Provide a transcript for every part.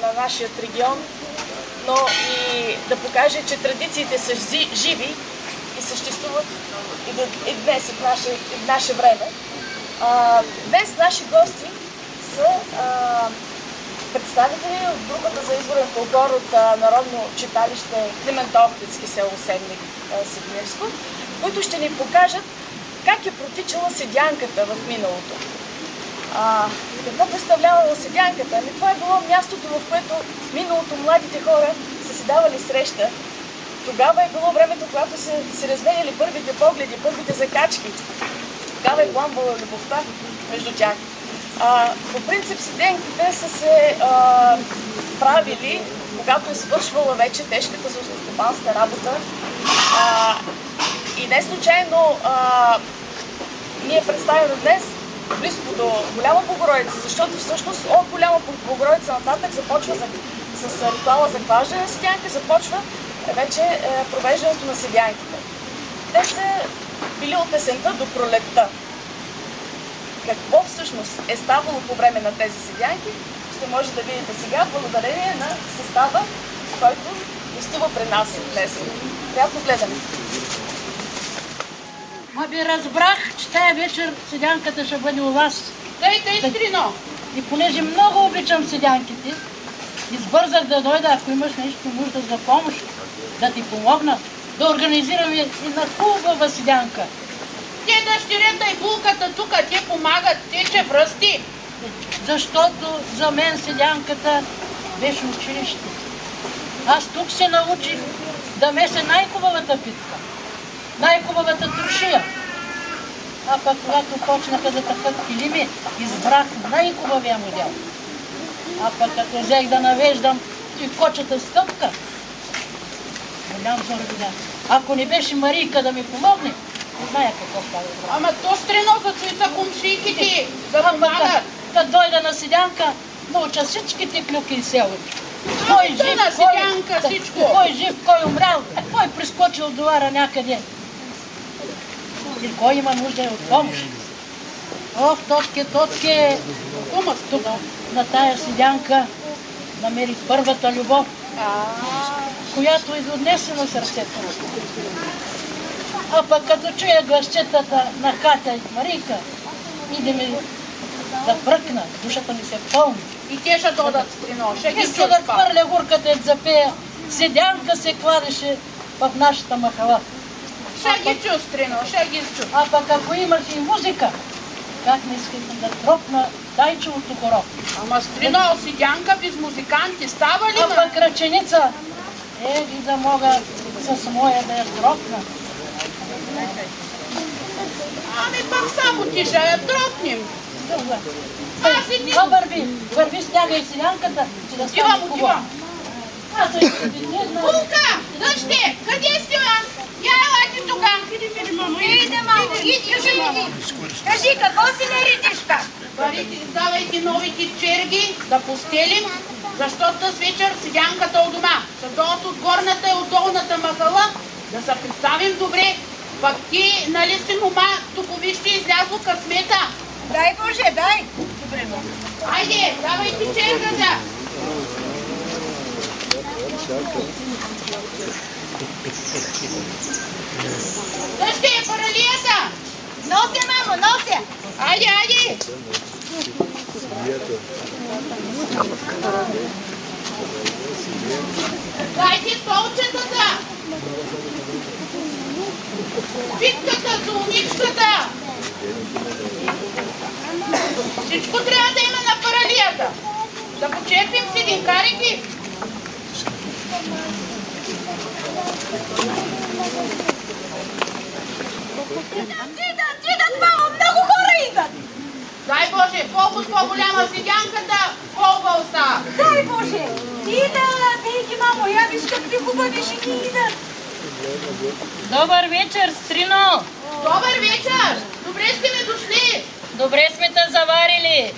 на нашия регион, но и да покаже, че традициите са живи и съществуват и днес, и в наше време. Днес наши гости са представители от групата за изборен фолклор от Народно читалище Климент Охридски, село Седник, Сидмирско, които ще ни покажат как е протичала седянката в миналото. Какво представлявала седянката? Това е било мястото, в което миналото младите хора са си давали среща. Тогава е било времето, когато са се разменяли първите погледи, първите закачки. Тогава е пламвала любовта между тях. По принцип седенките са се правили, когато е свършвала вече тежката селскостопанска работа. И не случайно ние представяме днес близко до Голяма Богородица, защото всъщност от Голяма Богородица нататък започва с ритуала за клаждане на седянка, започва вече провеждането на седянките. Те са били от есента до пролетта. Какво всъщност е ставало по време на тези седянки, ще може да видите сега, благодарение на състава, който гостува при нас днес. Приятно гледане! Разбрах, че тая вечер седянката ще бъде у вас. Дайте, Стрино! И понеже много обичам седянките, избързах да дойда, ако имаш нещо нужда за помощ, да ти помогна, да организираме една хубава седянка. Те дъщерята и булката тук, те помагат, те ще връсти. Защото за мен седянката беше училище. Аз тук се научих да меся най-хубавата питка, най-хубавата трошия. А пък когато почнаха да тъкат килими, избрах най-хубавия модел. А пък като взех да навеждам и кочата стъпка, голям зорбида. Ако не беше Марийка да ми помогне, не зная какво става. Ама то Стрино за цвета комшийките, да помагат. Да дойда на седянка, науча всичките клюки и селки. Кой жив, на седянка, всичко. Кой жив, кой умрял, кой прескочил довара някъде. И кой има нужда от помощ. Ох, точке, тук на тая седянка намерих първата любов, която и до днес е на сърцето. А пък като чуя гласчетата на Катя и Марийка, иде ми да пръкна, душата ми се пълни. И те ще додат, Стрино, ще ги иска да хвърля гурката и запея, седянка се кладеше в нашата махала. Ще ги чу, Стрино, ще ги чу. А пък ако имаш и музика, как не искам да тропна дайчевото хоро. Ама Стрино, седянка без музиканти става ли? А пък ръченица, и да мога с моя да я тропна. Ами пак само ти ще я тропнем. Върви сняга и седянката, че да стане хубаво. Булка, дъще, къде сте, ма? Я елате тук. Иде, мамо, иди. Кажи, какво си наредиш как? Давайте новите черги да постелим, защото с вечер седянката от дома. Ще дойдат от горната и от долната махала, да се представим добре. Пък ти, нали си мома, тук вижте излязло късмета. Дай Боже, дай. Добре, айде, давайте чергата. Дъще е паралията. Нося, мамо, нося. Айде. Дайте столчетата. Питката, солничката. Всичко трябва да има на паралията. Да почерпим сединкарите. Идат, мамо, много хора идват. Дай Боже, колкото по-голяма седянката, по-хубаво става. Дай Боже, идат, ейки, мамо, я виж какви хубави жени идат. Добър вечер, Стрино! Добър вечер! Добре сте ми дошли! Добре сме те заварили.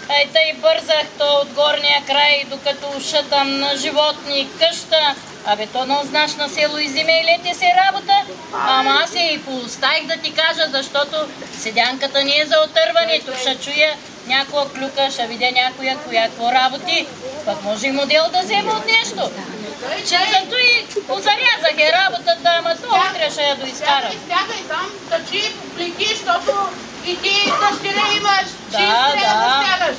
Ей, тъй бързах то от горния край, докато шътам на животни къща, Абе, то не знаеш на село и зиме и лете се работа, ама аз я и пооставих да ти кажа, защото седянката не е за отърване. Тук ще чуя някоя клюка, ще видя някоя какво работи. Пък може и модел да взема от нещо. Че зато и позарязах е работата, ама то утре ще я доизкарам. Стягай там, тъчи плики, защото и ти дъщеря имаш. Да. Стягаш.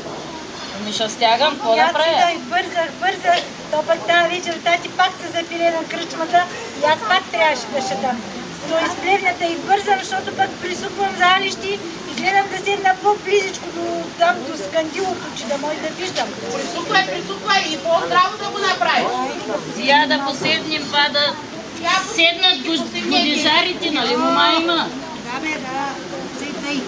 Ами ще стягам, какво да правя? Аз бързах, то пък тази вечер тати пак се запиле на кръчмата и аз пак трябваше да шатам. Но изплевнята и бързам, защото пък присуквам за алищи и гледам да седна по-близичко до скандилото, че да може да виждам. Присуквай и по-здраво да го направиш. Я да поседнем това да седнат годижарите, нали мома има? Да бе, да. Дай.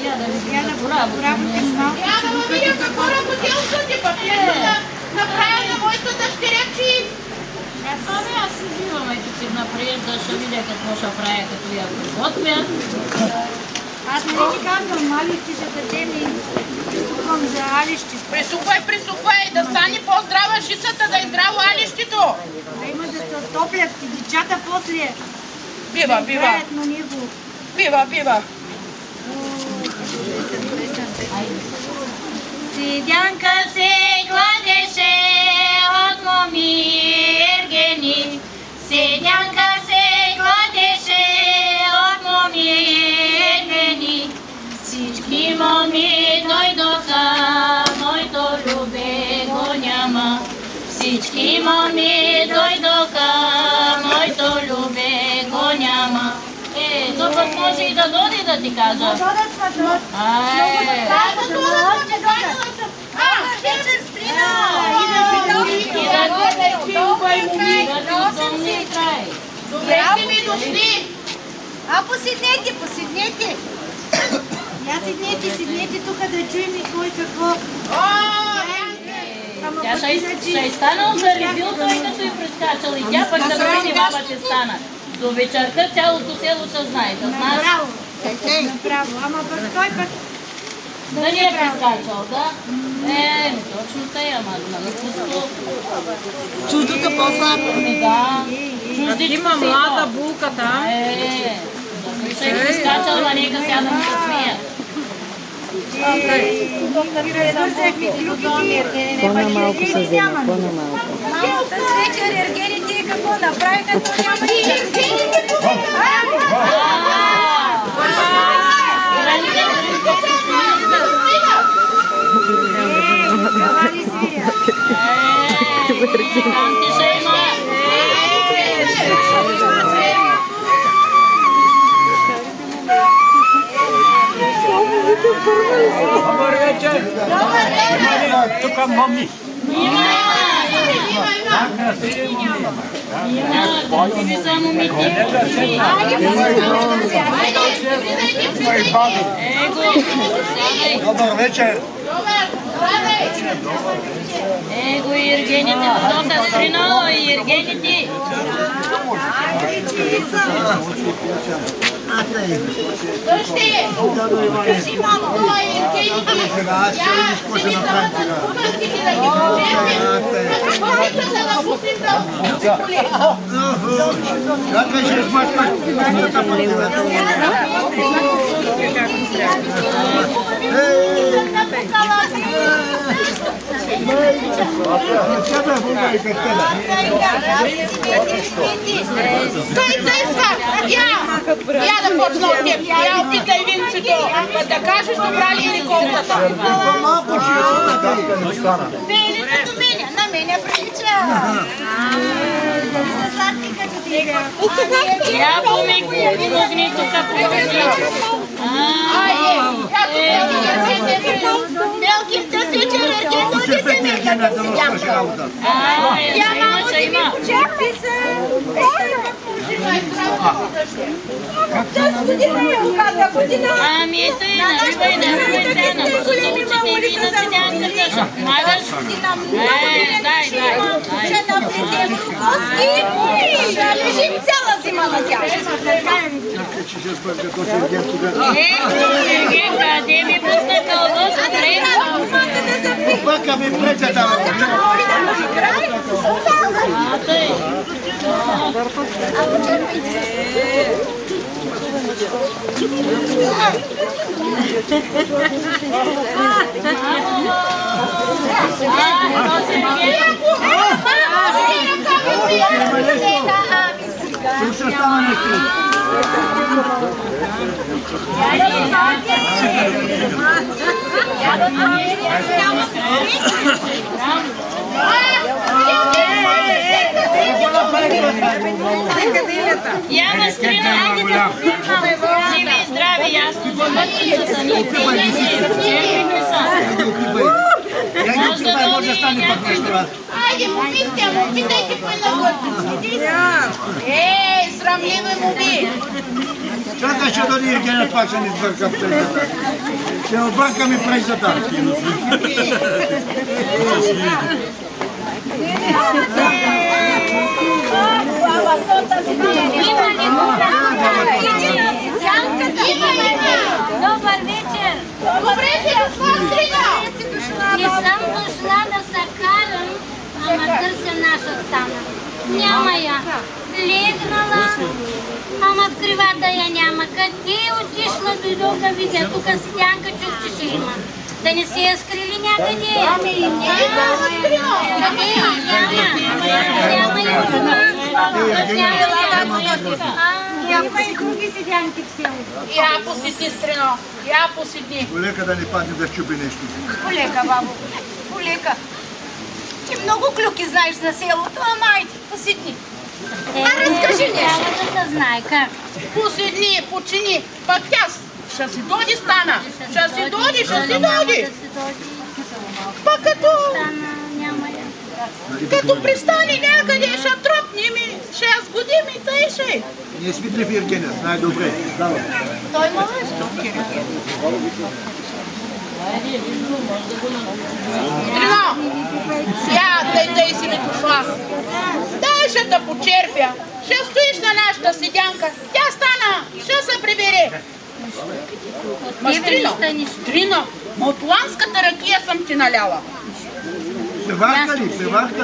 Я да видим какво работим малко. Я да видя какво работил съди, пък да направя на моята дъщеря, че... Ами аз си взимам и тук напред, да ще видя какво ще правя, като я подготвя. Аз не ти казвам, алищи ще дадем и присуквам за алищи. Присуквай, да стане по-здрава жицата, да е здраво алището. Да има да се топлят и дечата после. Бива. На него. Бива. Седянка се гладеше от моми ергени. Седянка се гладеше от моми ергени. Всички моми дойдоха, моето любе го няма. Всички моми дойдоха, моето любе го няма. То пък може и да доди да ти кажа. Добре сте ми дошли. Поседнете. Я седнете тук да чуем и кой какво. Тя ще е станал за ревил, той като и прескачал и тя пък да види баба ще стана. До вечерта цялото село ще знае, да знаеш. Браво, ама пък той пък... Да не е прескачал, да? Точно тъй, ама нали пусто. Чуждото по-слабо. Да. Има млада булка там. Ще е прескачал, а нека сега да му се смеят. По-намалко се взема, по-намалко. Малко с вечер ергените какво направиха, то няма и Добър вечер! Тук мами! Има! Ти само ми Добър вечер! Его и ергените, подота стрино и ергените. Дъщи! Кажи малко това ергените. Я ще ни завърнат кубанските да ги прочетим. На какво искате да пустим да коли? Как беше смачка? Я да почна от теб. Я опитай винцето. Да кажеш добра ли е реколтата. Пелето до мене, на мене прилича. Сладки като ти. Я помогни тук помогни. Мелки, тази вечер ергето Ще петиргена да свърши работа. Има. Чакай се. Ами ето и наливай сега на мусулчите и ви на седянката. Магаш? Дай. Ще наплетем коски и ще лежим цяла зима на тях. Чакай, че ще сбърга до Сергей тогава. Къде ми пусна кълдос? Пака ми ми прете там. Тук ще става нещо. Яна Стрина, живи и здрави, ясно, бъдете ни. Може да стане пак нещо раз. Айде, момичте, по една глътница. Ей, срамливи моби! Чакай, ще дойде Евгения, пак ще ни сбърка в презата. Ще обърка ми презата. Добър вечер! Добре се дошла, Стрина! Не съм дошла да се карам, ама търся наша стана. Няма я. Легнала, ама в кривата я няма. Къде отишла, дойдох да видя. Тук седянка чух, че ще има. Да не се я скрили някъде? Няма я дома. Има и други седянки в селото. Я посети, Стрино, я посети. Полека да не падне да щупи нещо. Полека, бабо, полека. Ти много клюки знаеш за селото, ама айде, посидни. Разкажи нещо. Трябва да се знае как. Поседни, почини, пак тя ще си дойде стана. Ще си дойде. Пак като... Като пристане някъде, ще тропни ми 6 години и тъй ще. Не свидли в Евгения, знае добре. Давай. Той ма лъжи. Стрино, тъй си ми дошла. Дай ще да почерпя. Ще стоиш на нашата седянка. Тя стана, ще се прибере. Ма Стрино, мотланската ракия съм ти наляла. Певарка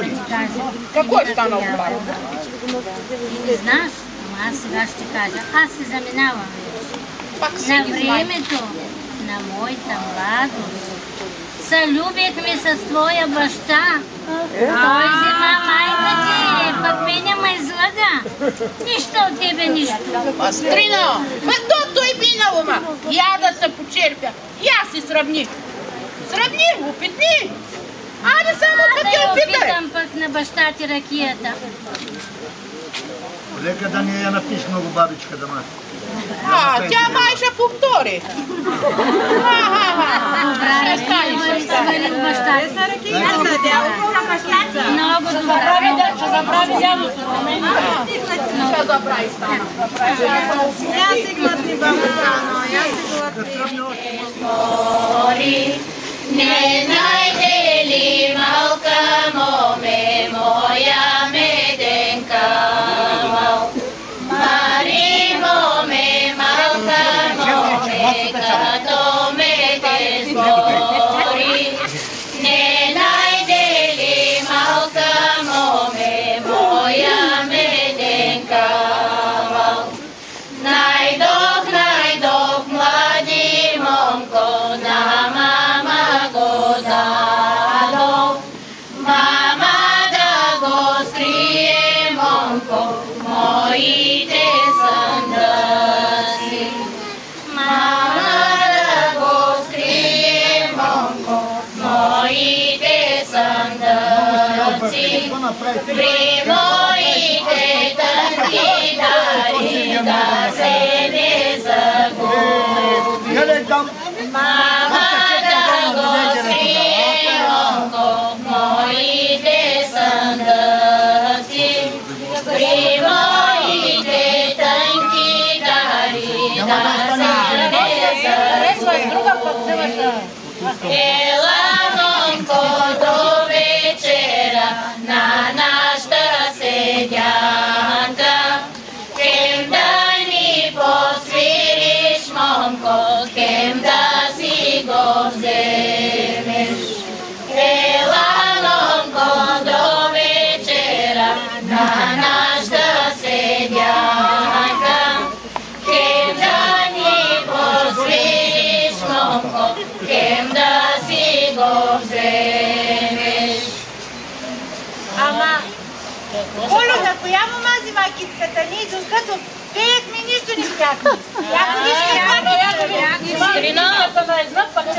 ли? Какво е станало, баба? Не знаеш, ама аз сега ще кажа. Аз се заминавам. На времето на моята младост сълюбихме с твоя баща. Той взема майка ти, пък мене ме излага. Нищо от тебе, нищо. Стрино, то той минало, ма. Я да се почерпя. Я си сравни. Сравни, опитни. Айде само да ти опитай. Да я опитам пък на баща ти ракията. Лека да не я напиш много бабичка да май. Тя май ще повтори. Ще стане. Баща ти. Много добре. Ще забрави дядото. Ще забрави стана. Я си глътни, баба Стано, я си глътни. Не найде ли малка моме, моя меденка мал? Мари моме, малка моме, като ме те сбори. Не найде ли малка моме, моя меденка мал? Найдох, млади момко, на мама го дадох. Мама да го скрие, момко, моите съндъци. Мама да го скрие, момко, моите съндъци. При моите тънки дари да се не загуби. Мама да го скрие, момко, моите съндъци. При моите тънки дари да се не загуби. Ела, момко, до вечера на нашата седянка. Хем да ни посвириш, момко, хем да си го вземеш. Ела, Олю, на коя мома взима китката? Ние докато пеехме, нищо не пяхме. Искрина,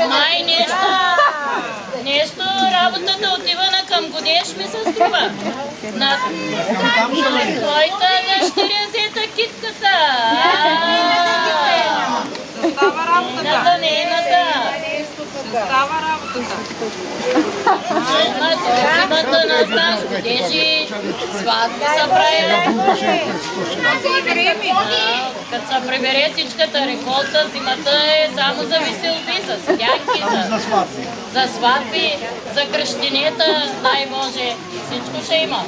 май нещо работата отива на към годеш ми се струва. На твоята дъщеря взета китката. Става работата. Нейната. Става работата. Зимата на нас годежи, сватби са правили. Като се прибере всичката реколта, зимата е само за веселби, за седянки, за сватби, за кръщенета, най-може. Всичко ще има.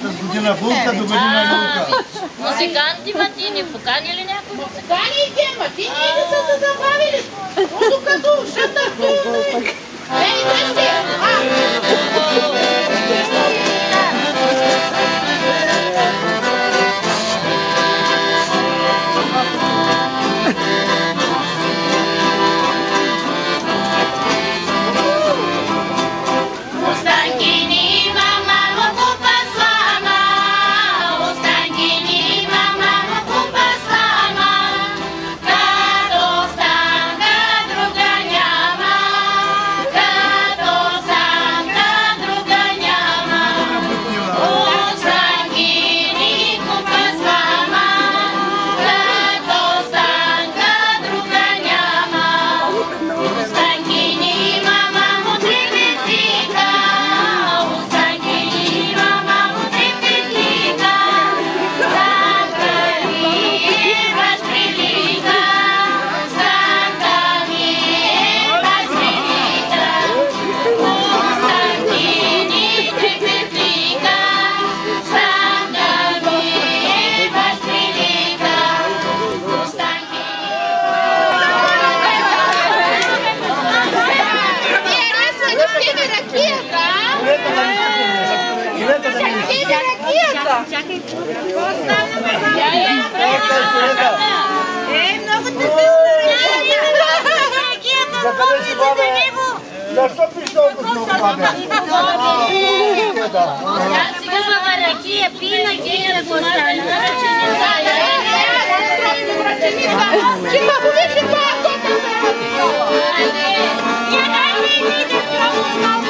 С година булка до година булка. Музиканти, ма ти не покани ли някой? Поканите, ма ти ние не са се забавили. Докато шатърто. Ей, дръжте! Защо пиш толкова много бабя? Хубава ракия, пина гия го остана. Чима ходеше това, Не, не, не, не, не,